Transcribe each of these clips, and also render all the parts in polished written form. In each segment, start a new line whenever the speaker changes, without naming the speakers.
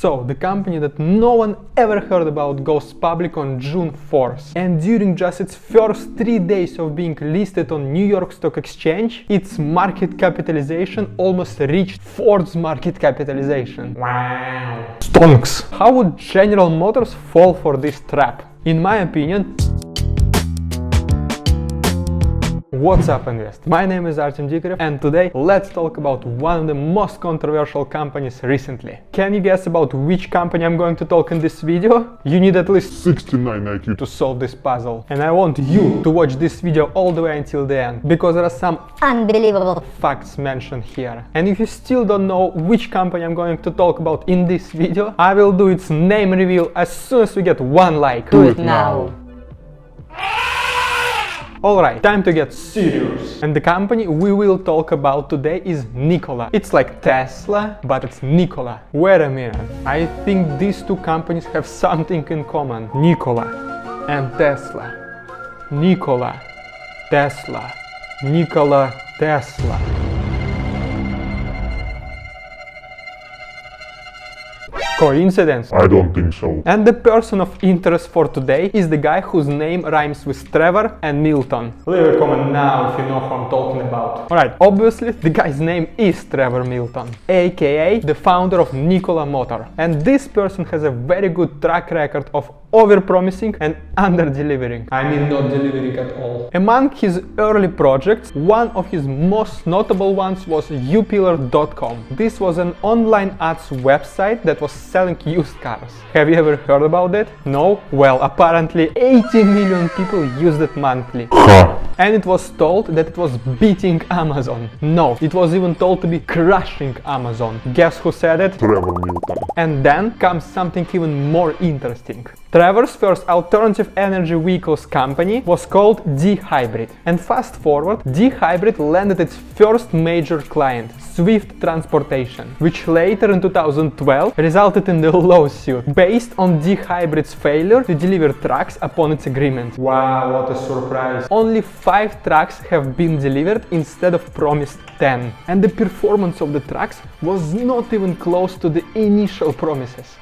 So, the company that no one ever heard about goes public on June 4th. And during just its first 3 days of being listed on New York Stock Exchange, its market capitalization almost reached Ford's market capitalization. Wow! Stonks! How would General Motors fall for this trap? In my opinion, what's up, invest? My name is Artem Dikarev, and today let's talk about one of the most controversial companies recently. Can you guess about which company I'm going to talk in this video? You need at least 69 IQ to solve this puzzle. And I want you to watch this video all the way until the end, because there are some unbelievable facts mentioned here. And if you still don't know which company I'm going to talk about in this video, I will do its name reveal as soon as we get 1 like. Do it now! Alright, time to get serious. And the company we will talk about today is Nikola. It's like Tesla, but it's Nikola. Wait a minute, I think these two companies have something in common. Nikola and Tesla. Nikola, Tesla, Nikola, Tesla. Coincidence? I don't think so. And the person of interest for today is the guy whose name rhymes with Trevor and Milton. Leave a comment now if you know who I'm talking about. Alright, obviously the guy's name is Trevor Milton, aka the founder of Nikola Motor. And this person has a very good track record of over-promising and under-delivering. I mean, not delivering at all. Among his early projects, one of his most notable ones was upillar.com. This was an online ads website that was selling used cars. Have you ever heard about it? No? Well, apparently 80 million people used it monthly. And it was told that it was beating Amazon. No, it was even told to be crushing Amazon. Guess who said it? Trevor Milton. And then comes something even more interesting. Trevor's first alternative energy vehicles company was called D-Hybrid. And fast forward, D-Hybrid landed its first major client, Swift Transportation, which later in 2012 resulted in the lawsuit based on D-Hybrid's failure to deliver trucks upon its agreement. Wow, what a surprise. Only 5 trucks have been delivered instead of promised 10. And the performance of the trucks was not even close to the initial promises.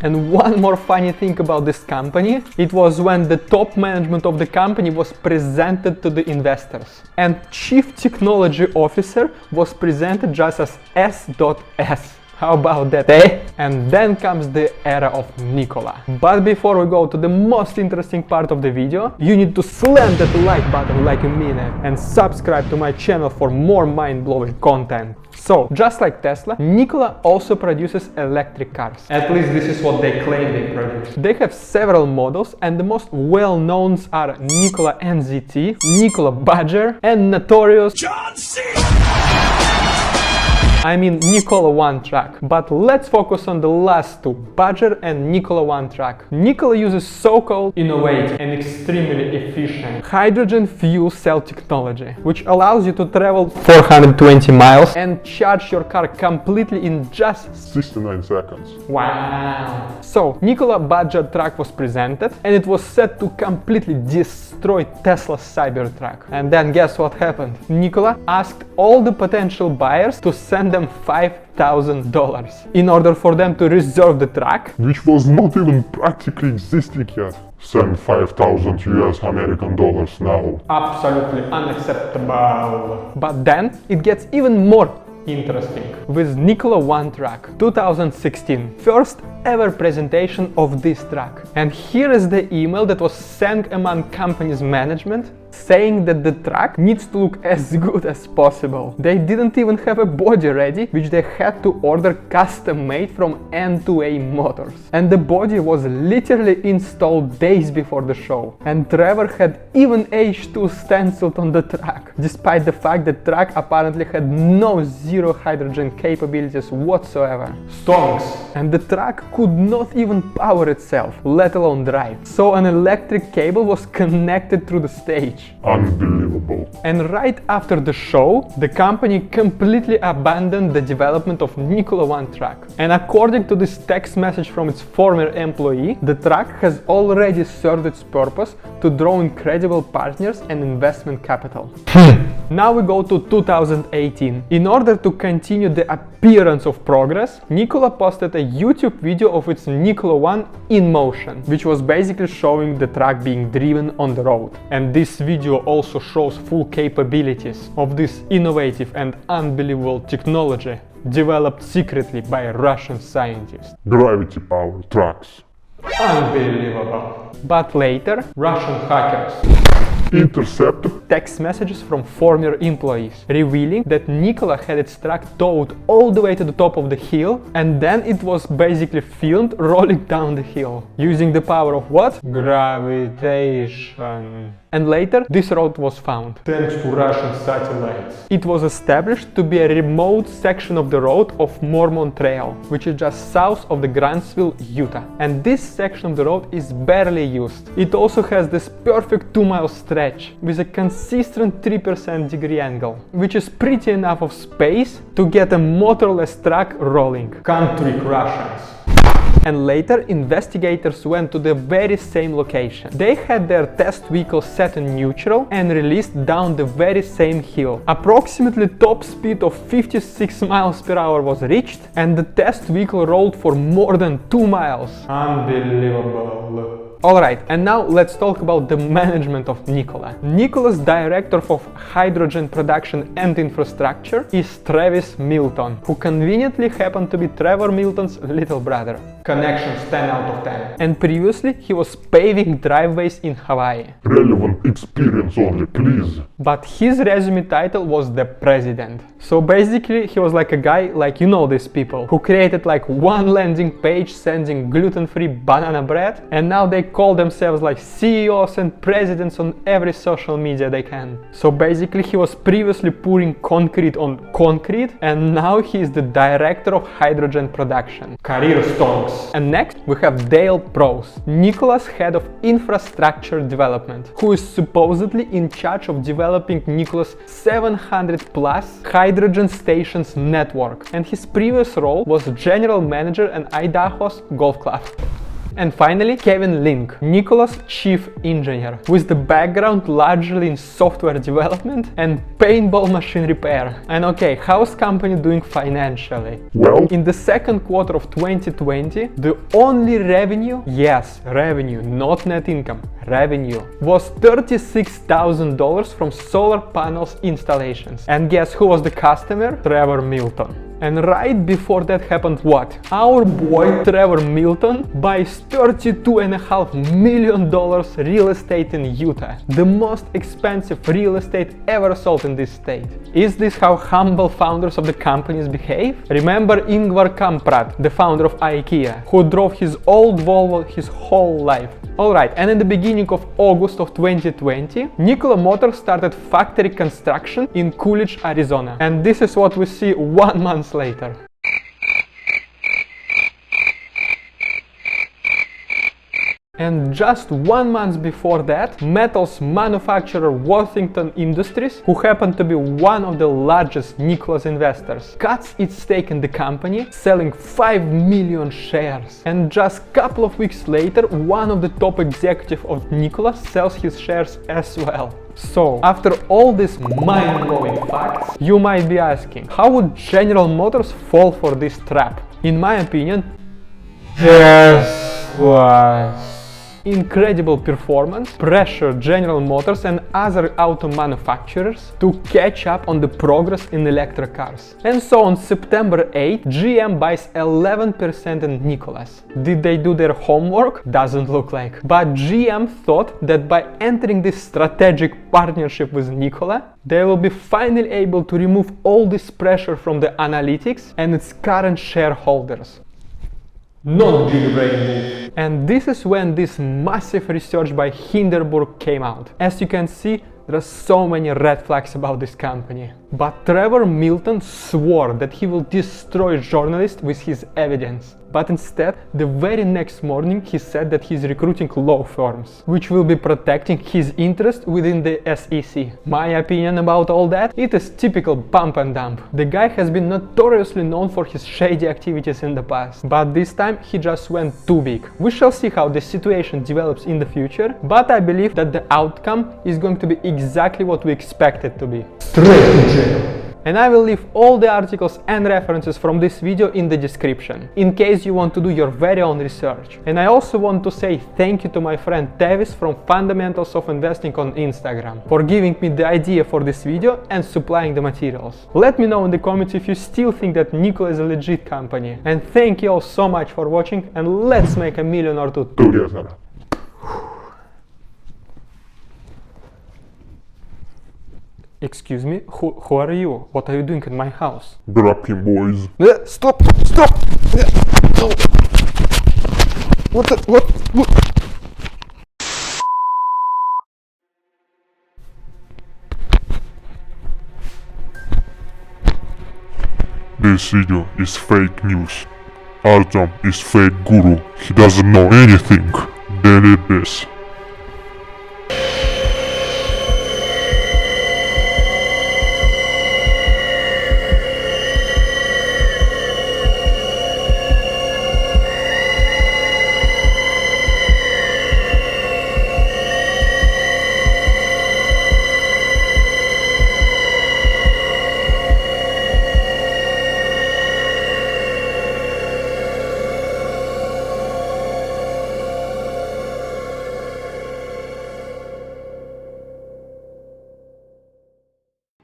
And one more funny thing about this company, it was when the top management of the company was presented to the investors. And Chief Technology Officer was presented just as S.S. How about that, eh? And then comes the era of Nikola. But before we go to the most interesting part of the video, you need to slam that like button like a minute and subscribe to my channel for more mind-blowing content. So, just like Tesla, Nikola also produces electric cars. At least this is what they claim they produce. They have several models, and the most well-known are Nikola NZT, Nikola Badger, and notorious John C. I mean Nikola One Truck. But let's focus on the last two, Badger and Nikola One Truck. Nikola uses so-called innovative and extremely efficient hydrogen fuel cell technology, which allows you to travel 420 miles and charge your car completely in just 69 seconds. Wow! So, Nikola Badger truck was presented, and it was set to completely destroy Tesla's Cybertruck. And then guess what happened? Nikola asked all the potential buyers to send them $5,000 in order for them to reserve the truck, which was not even practically existing yet. Send 5,000 US American dollars now. Absolutely unacceptable. But then it gets even more interesting with Nikola One Truck 2016, first ever presentation of this truck. And here is the email that was sent among company's management saying that the truck needs to look as good as possible. They didn't even have a body ready, which they had to order custom made from N2A Motors. And the body was literally installed days before the show. And Trevor had even H2 stenciled on the truck, despite the fact that the truck apparently had no zero hydrogen capabilities whatsoever. Stonks! And the truck could not even power itself, let alone drive. So an electric cable was connected through the stage. Unbelievable. And right after the show, the company completely abandoned the development of Nikola One Truck. And according to this text message from its former employee, the truck has already served its purpose to draw incredible partners and investment capital. Now we go to 2018. In order to continue the appearance of progress, Nikola posted a YouTube video of its Nikola One in motion, which was basically showing the truck being driven on the road. And this video also shows full capabilities of this innovative and unbelievable technology developed secretly by Russian scientists.
Gravity-powered trucks.
Unbelievable. But later, Russian hackers
intercepted
text messages from former employees, revealing that Nikola had its truck towed all the way to the top of the hill, and then it was basically filmed rolling down the hill, using the power of what? Gravitation. And later, this road was found, thanks to Russian satellites. It was established to be a remote section of the road of Mormon Trail, which is just south of the Grantsville, Utah. And this section of the road is barely used. It also has this perfect 2-mile stretch with a consistent 3% degree angle, which is pretty enough of space to get a motorless truck rolling. Can't trick Russians. And later, investigators went to the very same location. They had their test vehicle set in neutral and released down the very same hill. Approximately top speed of 56 miles per hour was reached, and the test vehicle rolled for more than 2 miles. Unbelievable. Alright, and now let's talk about the management of Nikola. Nikola's director of hydrogen production and infrastructure is Trevor Milton, who conveniently happened to be Trevor Milton's little brother. Connections 10 out of 10. And previously he was paving driveways in Hawaii.
relevant experience only, please.
But his resume title was the president. So basically he was like a guy, like you know these people, who created like one landing page sending gluten-free banana bread, and now they call themselves like CEOs and presidents on every social media they can. So basically he was previously pouring concrete on concrete, and now he is the director of hydrogen production. Career stonks. And next we have Dale Prose, Nikola's head of infrastructure development, who is supposedly in charge of developing Nikola's 700 plus hydrogen stations network, and his previous role was general manager in Idaho's golf club. And finally, Kevin Link, Nikola's chief engineer, with the background largely in software development and paintball machine repair. And okay, how's company doing financially?
Well,
in the second quarter of 2020, the only revenue, yes, revenue, not net income, revenue, was $36,000 from solar panels installations. And guess who was the customer? Trevor Milton. And right before that happened what? Our boy Trevor Milton buys $32.5 million real estate in Utah, the most expensive real estate ever sold in this state. Is this how humble founders of the companies behave? Remember Ingvar Kamprad, the founder of IKEA, who drove his old Volvo his whole life. Alright, and in the beginning of August of 2020, Nikola Motors started factory construction in Coolidge, Arizona. And this is what we see 1 month later. And just 1 month before that, metals manufacturer Worthington Industries, who happened to be one of the largest Nikola's investors, cuts its stake in the company, selling 5 million shares. And just a couple of weeks later, one of the top executives of Nikola sells his shares as well. So, after all these mind-blowing facts, you might be asking, how would General Motors fall for this trap? In my opinion, yes, was incredible performance pressured General Motors and other auto manufacturers to catch up on the progress in electric cars. And so on September 8, GM buys 11% in Nikola's. Did they do their homework? Doesn't look like. But GM thought that by entering this strategic partnership with Nikola, they will be finally able to remove all this pressure from the analytics and its current shareholders. Not big brain move. And this is when this massive research by Hinderburg came out. As you can see, there are so many red flags about this company. But Trevor Milton swore that he will destroy journalists with his evidence. But instead, the very next morning he said that he's recruiting law firms, which will be protecting his interest within the SEC. My opinion about all that? It is typical pump and dump. The guy has been notoriously known for his shady activities in the past, but this time he just went too big. We shall see how the situation develops in the future, but I believe that the outcome is going to be exactly what we expect it to be. Straight to jail. And I will leave all the articles and references from this video in the description, in case you want to do your very own research. And I also want to say thank you to my friend Tevis from Fundamentals of Investing on Instagram for giving me the idea for this video and supplying the materials. Let me know in the comments if you still think that Nikola is a legit company. And thank you all so much for watching, and let's make $1 million or two
Together.
Excuse me, who are you? What are you doing in my house?
Grab him, boys.
Stop! Stop! No. What?
This video is fake news. Artyom is fake guru. He doesn't know anything. Delete this.